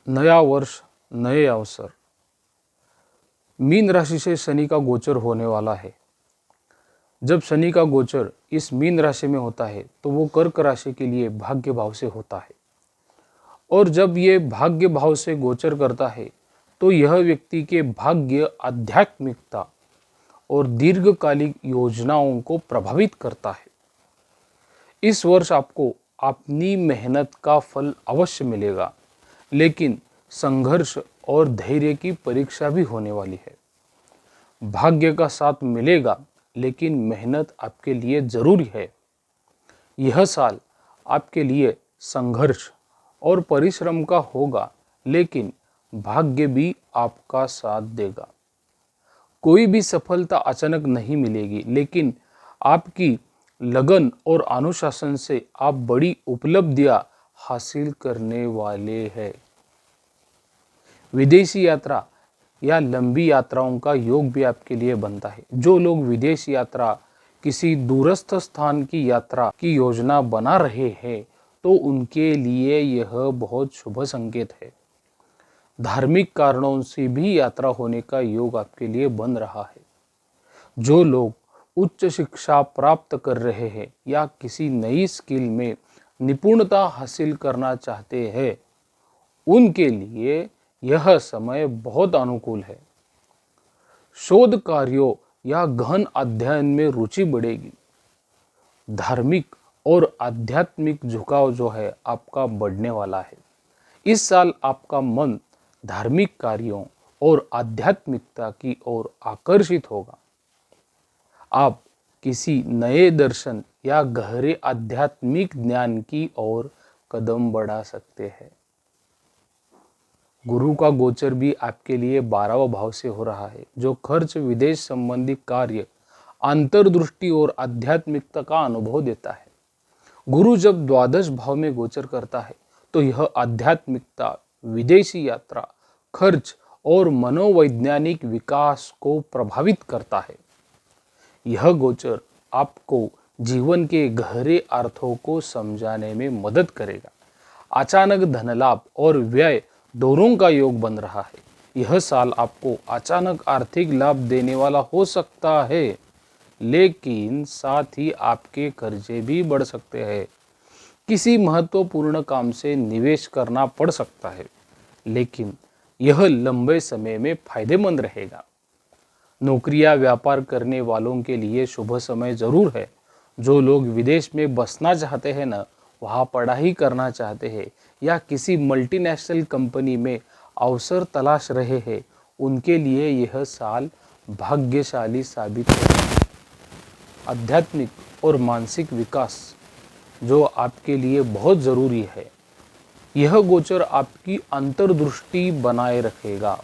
नया वर्ष, नए अवसर। मीन राशि से शनि का गोचर होने वाला है। जब शनि का गोचर इस मीन राशि में होता है तो वो कर्क राशि के लिए भाग्य भाव से होता है, और जब ये भाग्य भाव से गोचर करता है तो यह व्यक्ति के भाग्य, आध्यात्मिकता और दीर्घकालिक योजनाओं को प्रभावित करता है। इस वर्ष आपको अपनी मेहनत का फल अवश्य मिलेगा, लेकिन संघर्ष और धैर्य की परीक्षा भी होने वाली है। भाग्य का साथ मिलेगा, लेकिन मेहनत आपके लिए जरूरी है। यह साल आपके लिए संघर्ष और परिश्रम का होगा, लेकिन भाग्य भी आपका साथ देगा। कोई भी सफलता अचानक नहीं मिलेगी, लेकिन आपकी लगन और अनुशासन से आप बड़ी उपलब्धियां हासिल करने वाले हैं। विदेशी यात्रा या लंबी यात्राओं का योग भी आपके लिए बनता है। जो लोग विदेश यात्रा, किसी दूरस्थ स्थान की यात्रा की योजना बना रहे हैं तो उनके लिए यह बहुत शुभ संकेत है। धार्मिक कारणों से भी यात्रा होने का योग आपके लिए बन रहा है। जो लोग उच्च शिक्षा प्राप्त कर रहे हैं या किसी नई स्किल में निपुणता हासिल करना चाहते हैं, उनके लिए यह समय बहुत अनुकूल है। शोध कार्यों या गहन अध्ययन में रुचि बढ़ेगी। धार्मिक और आध्यात्मिक झुकाव जो है आपका बढ़ने वाला है। इस साल आपका मन धार्मिक कार्यों और आध्यात्मिकता की ओर आकर्षित होगा। आप किसी नए दर्शन या गहरे आध्यात्मिक ज्ञान की ओर कदम बढ़ा सकते हैं। गुरु का गोचर भी आपके लिए 12वां भाव से हो रहा है, जो खर्च, विदेश संबंधी कार्य, अंतर्दृष्टि और आध्यात्मिकता का अनुभव देता है। गुरु जब द्वादश भाव में गोचर करता है तो यह आध्यात्मिकता, विदेशी यात्रा, खर्च और मनोवैज्ञानिक विकास को प्रभावित करता है। यह गोचर आपको जीवन के गहरे अर्थों को समझाने में मदद करेगा। अचानक धन लाभ और व्यय दोनों का योग बन रहा है। यह साल आपको अचानक आर्थिक लाभ देने वाला हो सकता है, लेकिन साथ ही आपके कर्जे भी बढ़ सकते हैं। किसी महत्वपूर्ण काम से निवेश करना पड़ सकता है, लेकिन यह लंबे समय में फायदेमंद रहेगा। नौकरी या व्यापार करने वालों के लिए शुभ समय जरूर है। जो लोग विदेश में बसना चाहते हैं ना, वहाँ पढ़ाई करना चाहते हैं या किसी मल्टीनेशनल कंपनी में अवसर तलाश रहे हैं, उनके लिए यह साल भाग्यशाली साबित होगा। आध्यात्मिक और मानसिक विकास जो आपके लिए बहुत ज़रूरी है, यह गोचर आपकी अंतर्दृष्टि बनाए रखेगा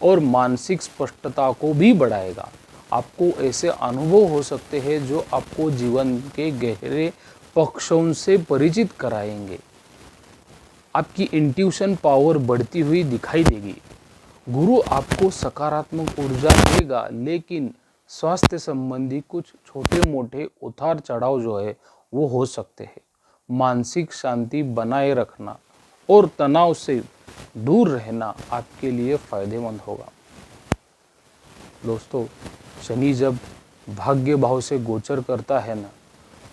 और मानसिक स्पष्टता को भी बढ़ाएगा। आपको ऐसे अनुभव हो सकते हैं जो आपको जीवन के गहरे पक्षों से परिचित कराएंगे। आपकी इंट्यूशन पावर बढ़ती हुई दिखाई देगी। गुरु आपको सकारात्मक ऊर्जा देगा, लेकिन स्वास्थ्य संबंधी कुछ छोटे मोटे उतार चढ़ाव जो है वो हो सकते हैं। मानसिक शांति बनाए रखना और तनाव से दूर रहना आपके लिए फायदेमंद होगा। दोस्तों, शनि जब भाग्य भाव से गोचर करता है ना,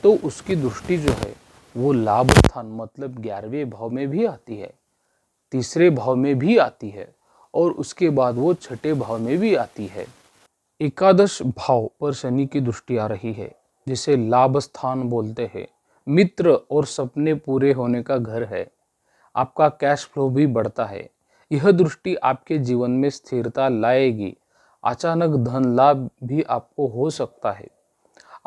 तो उसकी दृष्टि जो है वो लाभ स्थान मतलब 11वें भाव में भी आती है, तीसरे भाव में भी आती है, और उसके बाद वो छठे भाव में भी आती है। एकादश भाव पर शनि की दृष्टि आ रही है, जिसे लाभ स्थान बोलते हैं। मित्र और सपने पूरे होने का घर है। आपका कैश फ्लो भी बढ़ता है। यह दृष्टि आपके जीवन में स्थिरता लाएगी। अचानक धन लाभ भी आपको हो सकता है।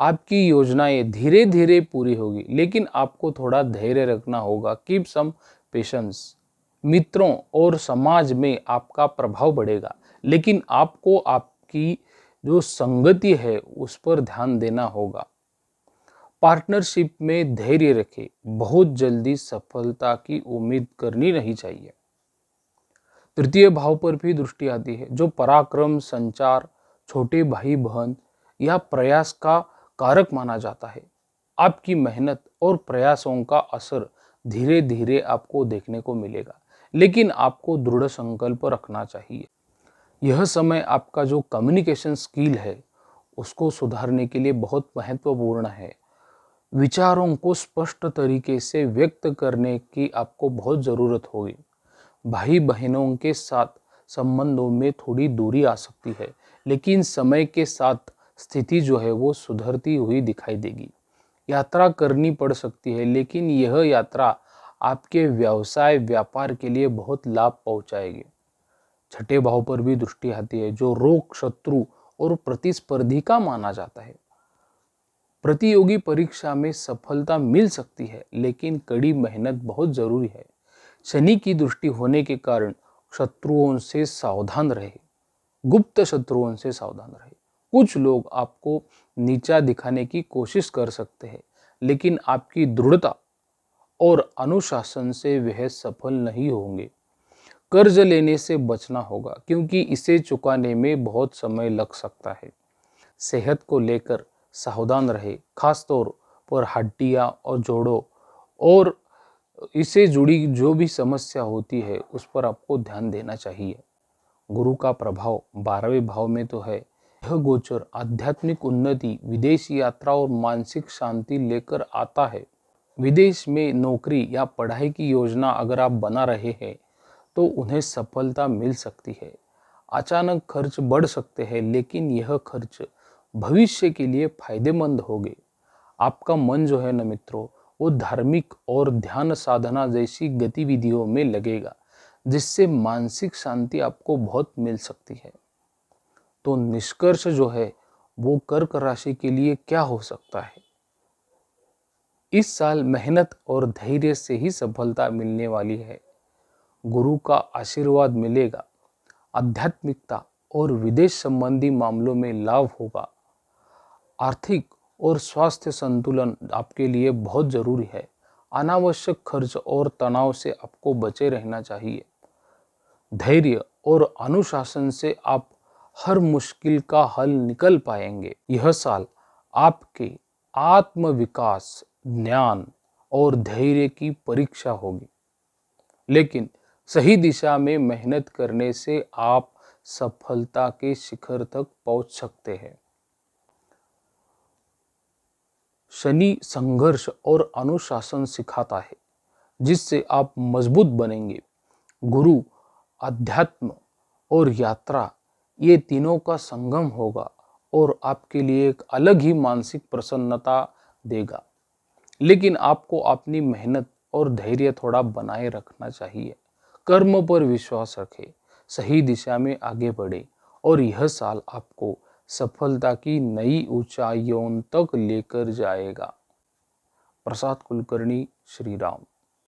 आपकी योजनाएं धीरे धीरे पूरी होगी, लेकिन आपको थोड़ा धैर्य रखना होगा। Keep some patience. मित्रों और समाज में आपका प्रभाव बढ़ेगा, लेकिन आपको आपकी जो संगति है उस पर ध्यान देना होगा। पार्टनरशिप में धैर्य रखें। बहुत जल्दी सफलता की उम्मीद करनी नहीं चाहिए। तृतीय भाव पर भी दृष्टि आती है, जो पराक्रम, संचार, छोटे भाई बहन या प्रयास का कारक माना जाता है। आपकी मेहनत और प्रयासों का असर धीरे धीरे आपको देखने को मिलेगा। लेकिन आपको दृढ़ संकल्प रखना चाहिए। यह समय आपका जो कम्युनिकेशन स्किल है उसको सुधारने के लिए बहुत महत्वपूर्ण है। विचारों को स्पष्ट तरीके से व्यक्त करने की आपको बहुत ज़रूरत होगी। भाई बहनों के साथ संबंधों में थोड़ी दूरी आ सकती है, लेकिन समय के साथ स्थिति जो है वो सुधरती हुई दिखाई देगी। यात्रा करनी पड़ सकती है, लेकिन यह यात्रा आपके व्यवसाय व्यापार के लिए बहुत लाभ पहुंचाएगी। छठे भाव पर भी दृष्टि आती है जो रोग, शत्रु और प्रतिस्पर्धी का माना जाता है। प्रतियोगी परीक्षा में सफलता मिल सकती है, लेकिन कड़ी मेहनत बहुत जरूरी है। शनि की दृष्टि होने के कारण शत्रुओं से सावधान रहे, गुप्त शत्रुओं से सावधान रहे। कुछ लोग आपको नीचा दिखाने की कोशिश कर सकते हैं, लेकिन आपकी दृढ़ता और अनुशासन से वह सफल नहीं होंगे। कर्ज लेने से बचना होगा, क्योंकि इसे चुकाने में बहुत समय लग सकता है। सेहत को लेकर सावधान रहे, खास तौर पर हड्डियां और जोड़ों और इससे जुड़ी जो भी समस्या होती है उस पर आपको ध्यान देना चाहिए। गुरु का प्रभाव 12वें भाव में तो है। यह गोचर आध्यात्मिक उन्नति, विदेश यात्रा और मानसिक शांति लेकर आता है। विदेश में नौकरी या पढ़ाई की योजना अगर आप बना रहे हैं तो उन्हें सफलता मिल सकती है। अचानक खर्च बढ़ सकते हैं, लेकिन यह खर्च भविष्य के लिए फायदेमंद होंगे। आपका मन जो है ना मित्रों, वो धार्मिक और ध्यान साधना जैसी गतिविधियों में लगेगा, जिससे मानसिक शांति आपको बहुत मिल सकती है। तो निष्कर्ष जो है वो कर्क राशि के लिए क्या हो सकता है? इस साल मेहनत और धैर्य से ही सफलता मिलने वाली है। गुरु का आशीर्वाद मिलेगा। आध्यात्मिकता और विदेश संबंधी मामलों में लाभ होगा। आर्थिक और स्वास्थ्य संतुलन आपके लिए बहुत जरूरी है। अनावश्यक खर्च और तनाव से आपको बचे रहना चाहिए। धैर्य और अनुशासन से आप हर मुश्किल का हल निकल पाएंगे। यह साल आपके आत्मविकास, ज्ञान और धैर्य की परीक्षा होगी, लेकिन सही दिशा में मेहनत करने से आप सफलता के शिखर तक पहुंच सकते हैं। शनि संघर्ष और अनुशासन सिखाता है, जिससे आप मजबूत बनेंगे। गुरु, अध्यात्म और यात्रा, ये तीनों का संगम होगा और आपके लिए एक अलग ही मानसिक प्रसन्नता देगा। लेकिन आपको अपनी मेहनत और धैर्य थोड़ा बनाए रखना चाहिए। कर्म पर विश्वास रखें, सही दिशा में आगे बढ़े और यह साल आपको सफलता की नई ऊंचाइयों तक लेकर जाएगा। प्रसाद कुलकर्णी, श्री राम।